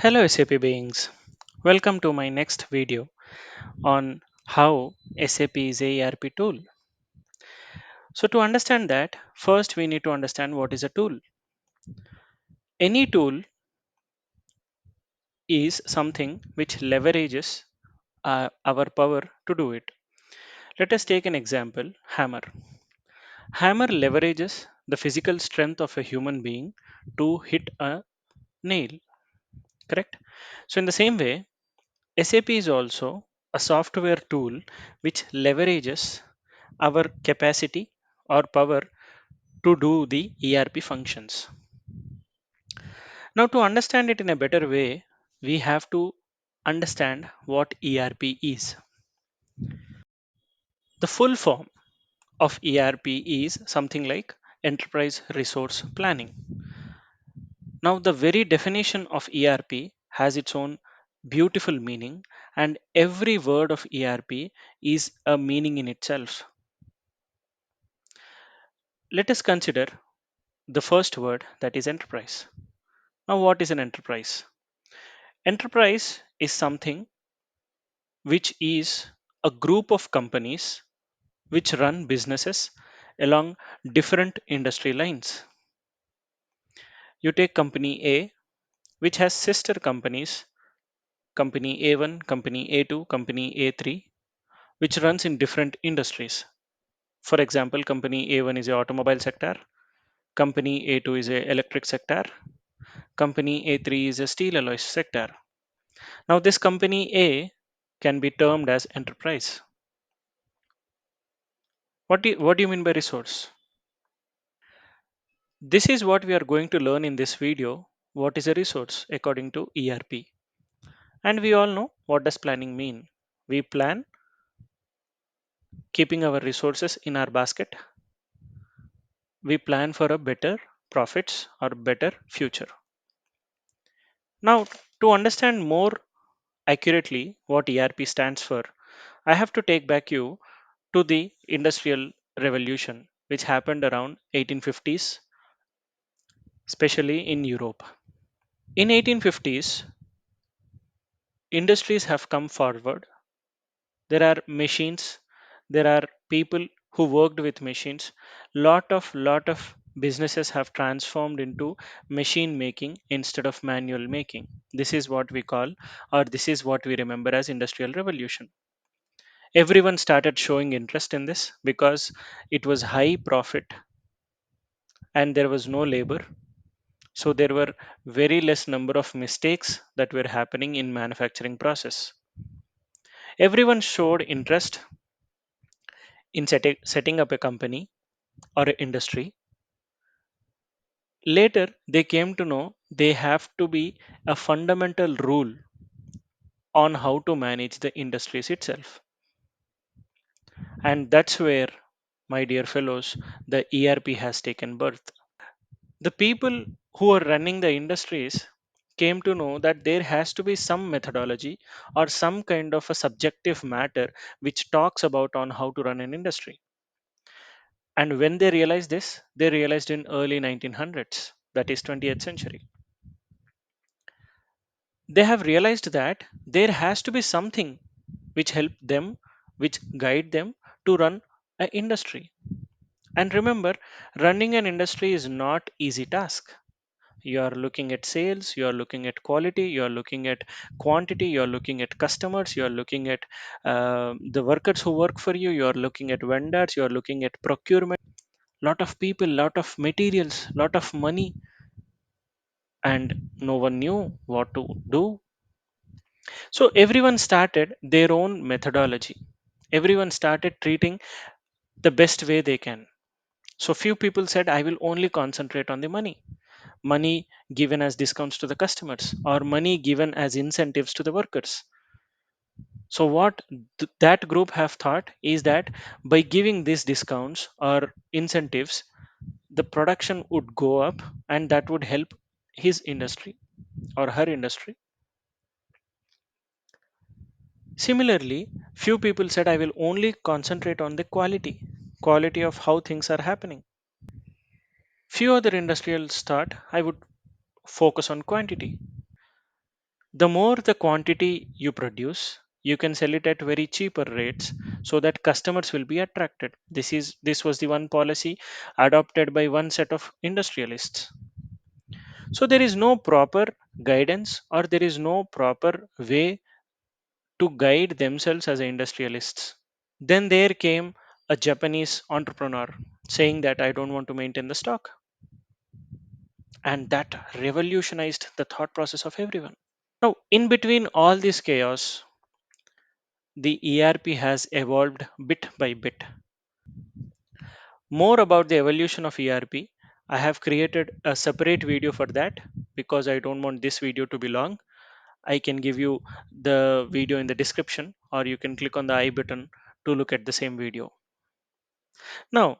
Hello SAP beings. Welcome to my next video on how SAP is a ERP tool. So to understand that, first we need to understand what is a tool. Any tool is something which leverages our power to do it. Let us take an example, hammer. Hammer leverages the physical strength of a human being to hit a nail, correct? So in the same way, SAP is also a software tool which leverages our capacity or power to do the ERP functions. Now, to understand it in a better way, we have to understand what ERP is. The full form of ERP is something like Enterprise Resource Planning. Now, the very definition of ERP has its own beautiful meaning, and every word of ERP is a meaning in itself. Let us consider the first word, that is enterprise. Now, what is an enterprise? Enterprise is something which is a group of companies which run businesses along different industry lines. You take company A, which has sister companies, company A1, company A2, company A3, which runs in different industries. For example, company A1 is a automobile sector, company A2 is a electric sector, company A3 is a steel alloys sector. Now, this company A can be termed as enterprise. What do you mean by resource? This is what we are going to learn in this video. What is a resource according to ERP? And we all know what does planning mean. We plan keeping our resources in our basket. We plan for a better profits or better future. Now, to understand more accurately what ERP stands for, I have to take back you to the industrial revolution which happened around 1850s, especially in Europe. In 1850s, industries have come forward. There are machines, there are people who worked with machines. Lot of businesses have transformed into machine making instead of manual making. This is what we call, or this is what we remember as industrial revolution. Everyone started showing interest in this because it was high profit and there was no labor, so there were very less number of mistakes that were happening in manufacturing process. Everyone showed interest in setting up a company or an industry. Later, they came to know they have to be a fundamental rule on how to manage the industries itself. And that's where, my dear fellows, the ERP has taken birth. The people who are running the industries came to know that there has to be some methodology or some kind of a subjective matter which talks about on how to run an industry. And when they realized this, they realized in early 1900s, that is 20th century. They have realized that there has to be something which help them, which guide them to run an industry. And remember, running an industry is not easy task. You are looking at sales, you are looking at quality, you are looking at quantity, you are looking at customers, you are looking at the workers who work for you, you are looking at vendors, you are looking at procurement, lot of people, lot of materials, lot of money, and no one knew what to do. So everyone started their own methodology. Everyone started treating the best way they can. So few people said, I will only concentrate on the money. Money given as discounts to the customers or money given as incentives to the workers. So what that group have thought is that by giving these discounts or incentives, the production would go up and that would help his industry or her industry. Similarly, few people said, I will only concentrate on the quality of how things are happening. Few other industrials thought, I would focus on quantity. The more the quantity you produce, you can sell it at very cheaper rates so that customers will be attracted. This was the one policy adopted by one set of industrialists. So there is no proper guidance, or there is no proper way to guide themselves as industrialists. Then there came a Japanese entrepreneur saying that I don't want to maintain the stock. And that revolutionized the thought process of everyone. Now, in between all this chaos, the ERP has evolved bit by bit. More about the evolution of ERP, I have created a separate video for that because I don't want this video to be long. I can give you the video in the description, or you can click on the I button to look at the same video. Now,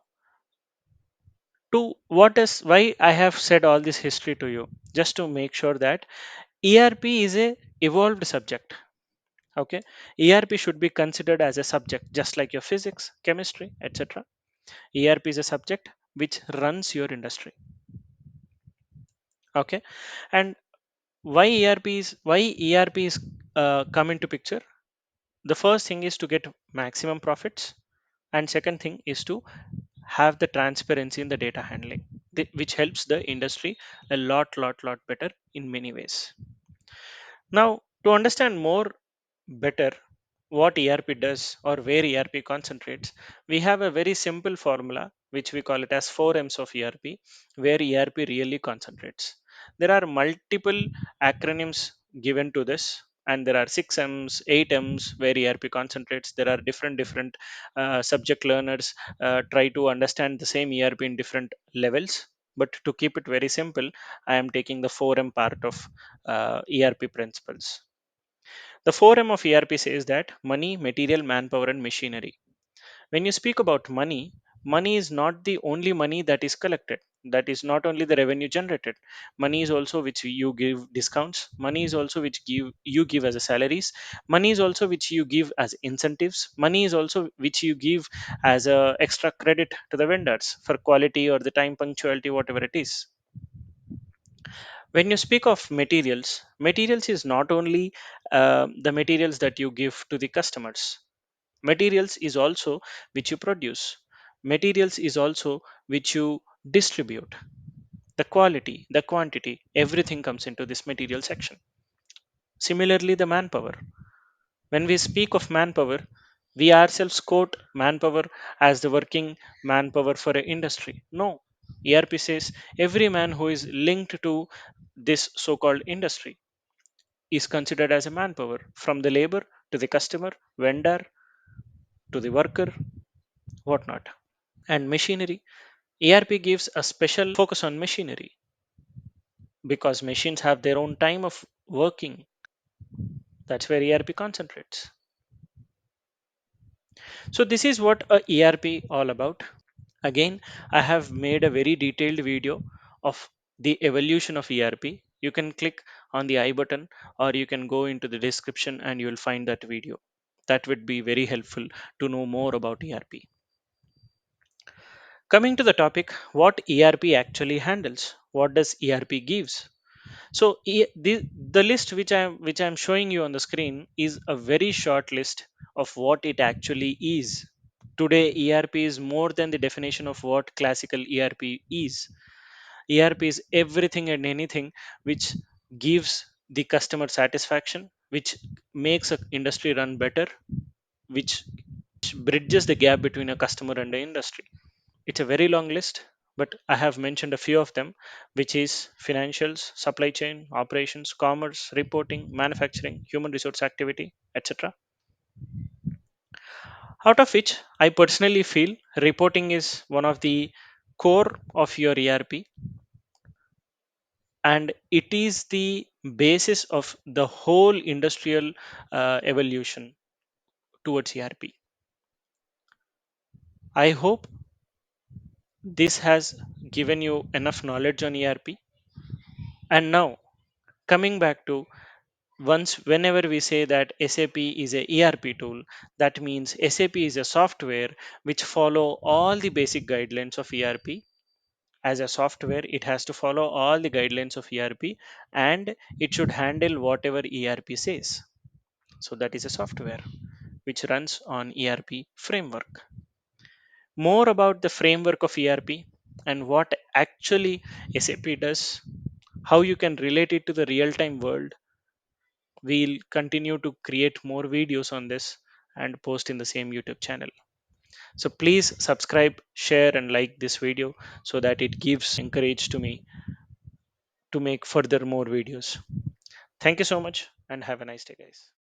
to what is why I have said all this history to you, just to make sure that ERP is a evolved subject. Okay, ERP should be considered as a subject, just like your physics, chemistry, etc. ERP is a subject which runs your industry. Okay, and why ERP is come into picture? The first thing is to get maximum profits, and second thing is to have the transparency in the data handling, which helps the industry a lot better in many ways. Now, to understand more better what ERP does or where ERP concentrates, we have a very simple formula which we call it as 4 M's of ERP, where ERP really concentrates. There are multiple acronyms given to this, and there are 6 M's, 8 M's where ERP concentrates. There are different subject learners try to understand the same ERP in different levels. But to keep it very simple, I am taking the 4M part of ERP principles. The 4M of ERP says that money, material, manpower, and machinery. When you speak about money, money is not the only money that is collected. That is not only the revenue generated. Money is also which you give discounts. Money is also which you give as a salaries. Money is also which you give as incentives. Money is also which you give as a extra credit to the vendors for quality or the time punctuality, whatever it is. When you speak of materials, materials is not only the materials that you give to the customers. Materials is also which you produce. Materials is also which you distribute. The quality, the quantity, everything comes into this material section. Similarly, the manpower. When we speak of manpower, we ourselves quote manpower as the working manpower for an industry. No, ERP says every man who is linked to this so called industry is considered as a manpower, from the labor to the customer, vendor to the worker, whatnot. And machinery. ERP gives a special focus on machinery because machines have their own time of working. That's where ERP concentrates. So this is what a ERP all about. Again, I have made a very detailed video of the evolution of ERP. You can click on the I button, or you can go into the description and you will find that video. That would be very helpful to know more about ERP. Coming to the topic, what ERP actually handles? What does ERP gives? So the list which I'm showing you on the screen is a very short list of what it actually is. Today, ERP is more than the definition of what classical ERP is. ERP is everything and anything which gives the customer satisfaction, which makes a industry run better, which bridges the gap between a customer and the industry. It's a very long list, but I have mentioned a few of them, which is financials, supply chain, operations, commerce, reporting, manufacturing, human resource activity, etc. Out of which, I personally feel reporting is one of the core of your ERP, and it is the basis of the whole industrial evolution towards ERP. I hope this has given you enough knowledge on ERP. And now, coming back to, whenever we say that SAP is a ERP tool, that means SAP is a software which follow all the basic guidelines of ERP, As a software, it has to follow all the guidelines of ERP, and it should handle whatever ERP says. So that is a software which runs on ERP framework. More about the framework of ERP and what actually SAP does, how you can relate it to the real time world. We'll continue to create more videos on this and post in the same YouTube channel. So please subscribe, share, and like this video so that it gives encourage to me to make further more videos. Thank you so much and have a nice day, guys.